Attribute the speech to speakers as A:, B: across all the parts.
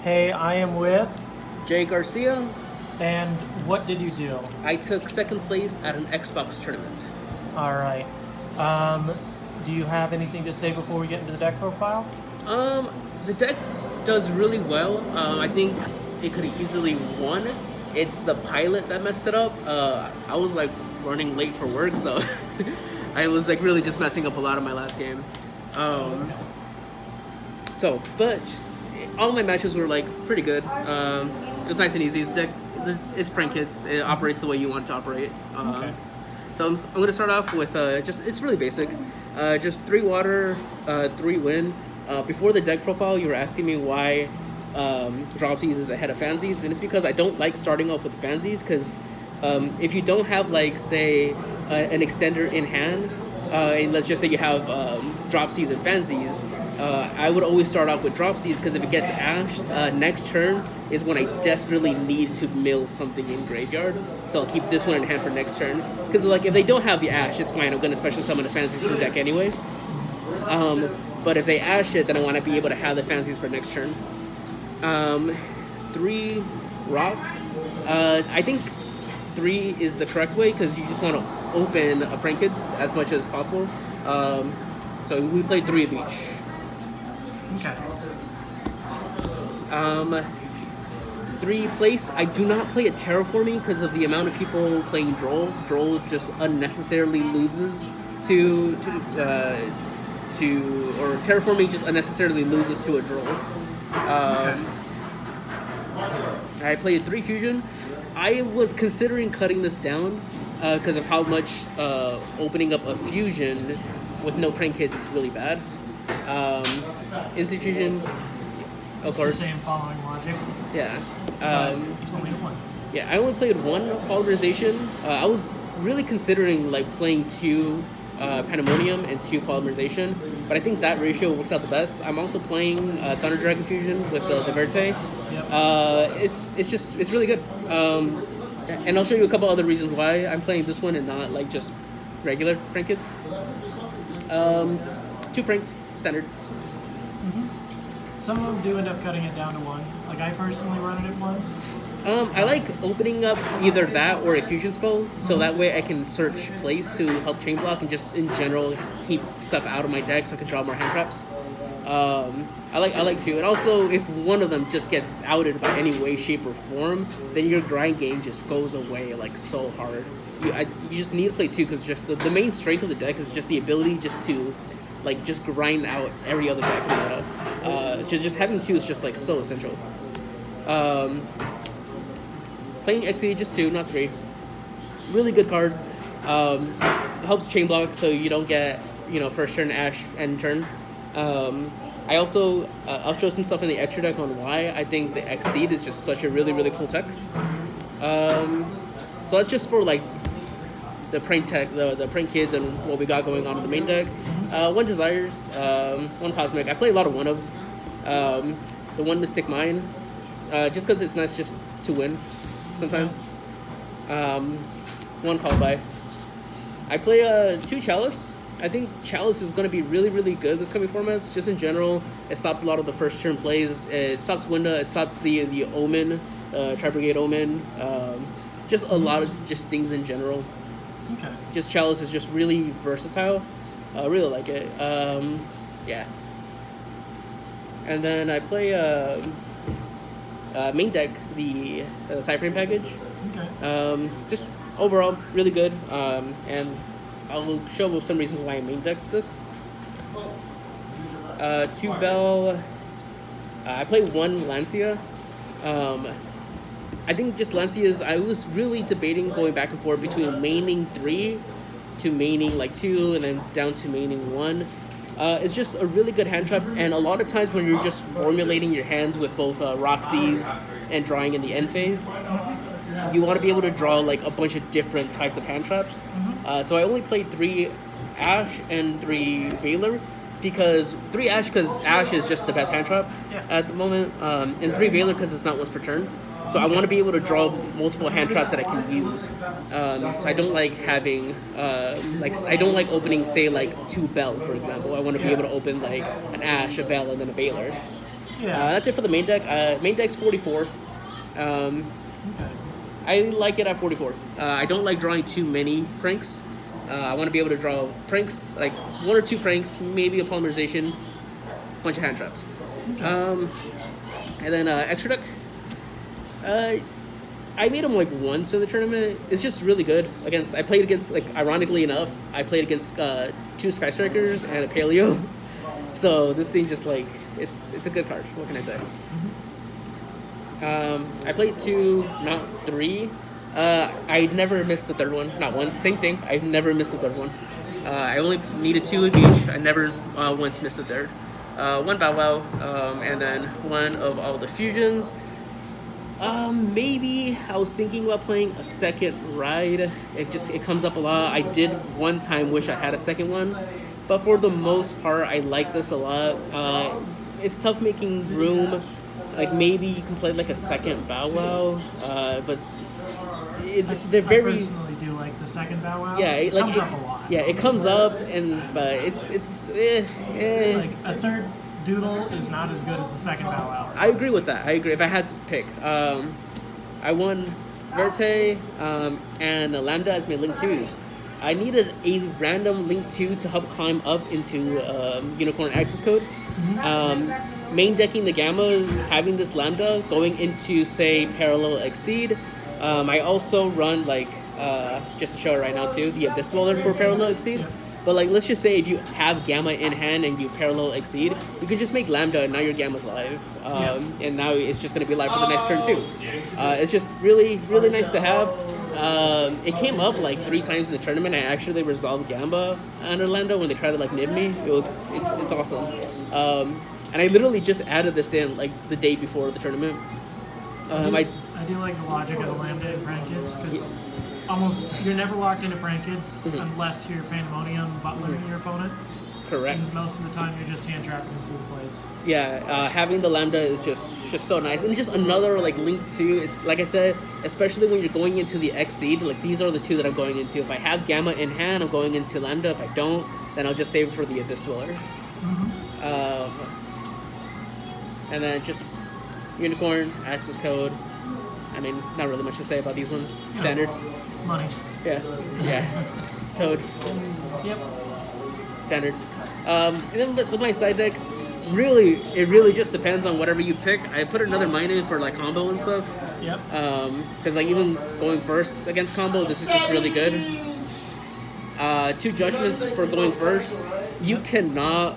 A: Hey, I am with,
B: Jay Garcia.
A: and what did you do?
B: I took second place at an Xbox tournament.
A: All right. Um, do you have anything to say before we get into the deck profile?
B: Um, the deck does really well. I think it could have easily won. It's the pilot that messed it up. I was like running late for work, so I was like really just messing up a lot of my last game. Um, but all my matches were like pretty good. It was nice and easy. The deck, it's Prank Kids. It operates the way you want it to operate.
A: Okay.
B: So I'm going to start off with just it's really basic, just 3 water, 3 wind. Before the deck profile, you were asking me why Dropsies is ahead of Fansies, and it's because I don't like starting off with Fansies because if you don't have like say an extender in hand, and let's just say you have Dropsies and Fansies, I would always start off with Dropsies because if it gets ashed, next turn is when I desperately need to mill something in graveyard. So I'll keep this one in hand for next turn. Because like if they don't have the ash, it's fine. I'm gonna special summon the Fansies from the deck anyway. But if they ash it, then I want to be able to have the Fansies for next turn. 3 rock. I think 3 is the correct way because you just want to open a Prank Kids as much as possible. So we played 3 of each.
A: Okay.
B: 3 place. I do not play a terraforming because of the amount of people playing Droll. Droll just unnecessarily loses or terraforming just unnecessarily loses to a Droll. I played 3 fusion. I was considering cutting this down because of how much opening up a fusion with no Prank Kids is really bad. Instant fusion, of course.
A: Same following logic.
B: Yeah.
A: It's only one.
B: Yeah, I only played 1 polymerization. I was really considering like playing 2 Pandemonium and 2 polymerization, but I think that ratio works out the best. I'm also playing Thunder Dragon Fusion with the Verte.
A: Yep.
B: It's really good. And I'll show you a couple other reasons why I'm playing this one and not like just regular Prank Kids. 2 pranks, standard.
A: Some of them do end up cutting it down to one. Like I personally run it at once.
B: I like opening up either that or a fusion spell, so that way I can search place to help chain block and just in general keep stuff out of my deck so I can draw more hand traps. I like to, and also if one of them just gets outed by any way, shape, or form, then your grind game just goes away like so hard. You just need to play 2 because just the main strength of the deck is just the ability just to like just grind out every other deck. Just having 2 is just like so essential. Playing XE just 2, not 3. Really good card. Helps chain block so you don't get first turn Ash end turn. I also I'll show some stuff in the extra deck on why I think the Exceed is just such a really cool tech. So that's just for like the prank tech, the prank kids, and what we got going on in the main deck. 1 Desires, 1 Cosmic. I play a lot of 1-ofs. The 1 Mystic Mine, just because it's nice just to win sometimes. 1 Call By. I play 2 Chalice. I think Chalice is going to be really good this coming formats. Just in general, it stops a lot of the first turn plays. It stops Winda. It stops the Omen, Tri-Brigade Omen. Just a lot of just things in general.
A: Okay.
B: Just Chalice is just really versatile. I really like it. Yeah. And then I play main deck, the Cyframe package.
A: Okay.
B: Just overall really good. And I'll show some reasons why I main deck this. 2 Bell. I play 1 Lancia. I think just Lancia's. I was really debating going back and forth between maining 3 to maining like 2 and then down to maining 1. It's just a really good hand trap, and a lot of times when you're just formulating your hands with both Roxy's and drawing in the end phase, you want to be able to draw like a bunch of different types of hand traps. So I only played 3 Ash and 3 Veiler because 3 Ash because Ash is just the best hand trap at the moment, and 3 Veiler because it's not once per turn. So I want to be able to draw multiple hand traps that I can use. So I don't like having, I don't like opening, say, like 2 Bell, for example. I want to be able to open like an Ash, a Bell, and then a Veiler.
A: Yeah.
B: That's it for the main deck. Main deck's 44.
A: Okay.
B: I like it at 44. I don't like drawing too many pranks. I want to be able to draw pranks, like 1 or 2 pranks, maybe a polymerization, bunch of hand traps. And then extra deck. I made him like once in the tournament. It's just really good against. I played against, like, ironically enough, I played against 2 Sky Strikers and a Paleo. So this thing just like it's a good card. What can I say? I played 2, not 3. I never missed the third one. Not once. Same thing. I've never missed the third one. I only needed 2 of each. I never once missed the third. 1 Bow Wow, and then 1 of all the fusions. Maybe I was thinking about playing a second ride. It comes up a lot. I did one time wish I had a second one, but for the most part, I like this a lot. It's tough making room. Like, maybe you can play like a second Bow Wow, but they're
A: I
B: very.
A: personally do like the second Bow Wow.
B: Yeah,
A: it comes up a lot.
B: Yeah, it comes up, but it's
A: Like a third Doodle is not as good as the second Bow Wow.
B: I agree with that. I agree. If I had to pick, I won Verte and Lambda as my Link 2s. I needed a random Link 2 to help climb up into Unicorn Access Code. Main decking the Gamma, having this Lambda, going into, say, Parallel Exceed. I also run, like, just to show it right now too, the Abyss Dweller for Parallel Exceed. But, like, let's just say if you have Gamma in hand and you Parallel Exceed, you can just make Lambda and now your Gamma's live. And now it's just going to be live for the next turn too. It's just really, really nice to have. It came up like 3 times in the tournament. I actually resolved Gamba under Lambda when they tried to like nib me. It's awesome. And I literally just added this in like the day before the tournament.
A: I do like the logic of the Lambda and Prankids because almost you're never locked into Prankids unless you're Pandemonium butlering your opponent.
B: Correct.
A: And most of the time you're just hand trapping them through the place.
B: Yeah, having the Lambda is just so nice, and just another like Link 2. It's like I said, especially when you're going into the Exceed. Like, these are the 2 that I'm going into. If I have Gamma in hand, I'm going into Lambda. If I don't, then I'll just save it for the Abyss Dweller. And then just Unicorn, Access Code. I mean, not really much to say about these ones. Standard.
A: Money.
B: Yeah. Toad.
A: Yep.
B: Standard. And then with my side deck, it really just depends on whatever you pick. I put another mine in for like combo and stuff.
A: Yep.
B: Because like even going first against combo, this is just really good. 2 judgments for going first. You cannot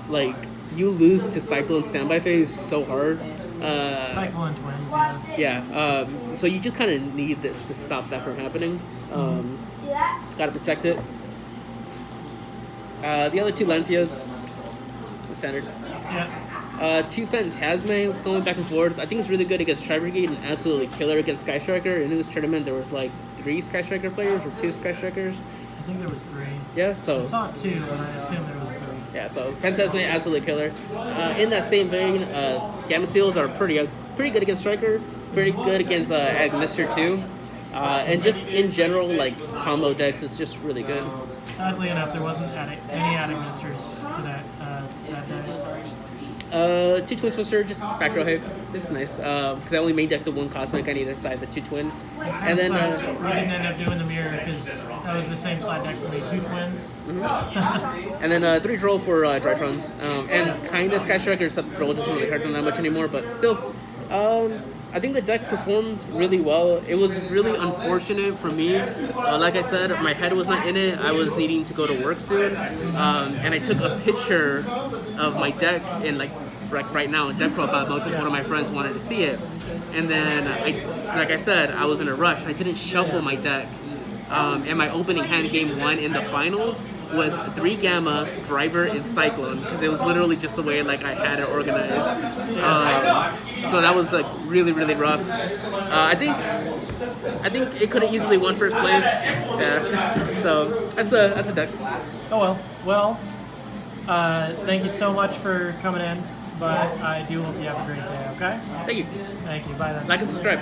B: you lose to Cyclone standby phase so hard.
A: Cyclone Twins. Yeah.
B: So you just kind of need this to stop that from happening. Gotta protect it. The other 2 Lancias, standard.
A: Yeah.
B: 2 Phantasma going back and forth. I think it's really good against Tri-Brigade and absolutely killer against Sky Striker. And in this tournament, there was like 3 Sky Striker players or 2 Sky Strikers.
A: I think there was 3.
B: Yeah, so
A: I saw 2, but I assume there was 3.
B: yeah, so Phantasma absolutely killer. In that same vein, Gamma Seals are pretty good against Striker, pretty good against Agnister too. And just in general, like combo decks, is just really good.
A: Oddly enough, there wasn't any Agmisters to that day.
B: 2 Twin Twister, just back row hit. This is nice because I only main decked the 1 Cosmic. I needed to side the 2 Twin, and then
A: we didn't end up doing the mirror because that was the same slide deck for me. 2 Twins.
B: and then 3 Droll for Drytrons, and kind of Sky Striker, except Droll doesn't really hurt them that much anymore. But still, I think the deck performed really well. It was really unfortunate for me. Like I said, my head was not in it. I was needing to go to work soon, and I took a picture of my deck in like right now in deck profile mode because one of my friends wanted to see it. And then, like I said, I was in a rush. I didn't shuffle my deck. And my opening hand game 1 in the finals was 3 Gamma, Driver, and Cyclone because it was literally just the way like I had it organized. So that was like really, really rough. I think it could have easily won first place. Yeah. So that's the deck.
A: Oh well. Thank you so much for coming in, but I do hope you have a great day. Okay.
B: Thank you.
A: Thank you. Bye then.
B: Like and subscribe.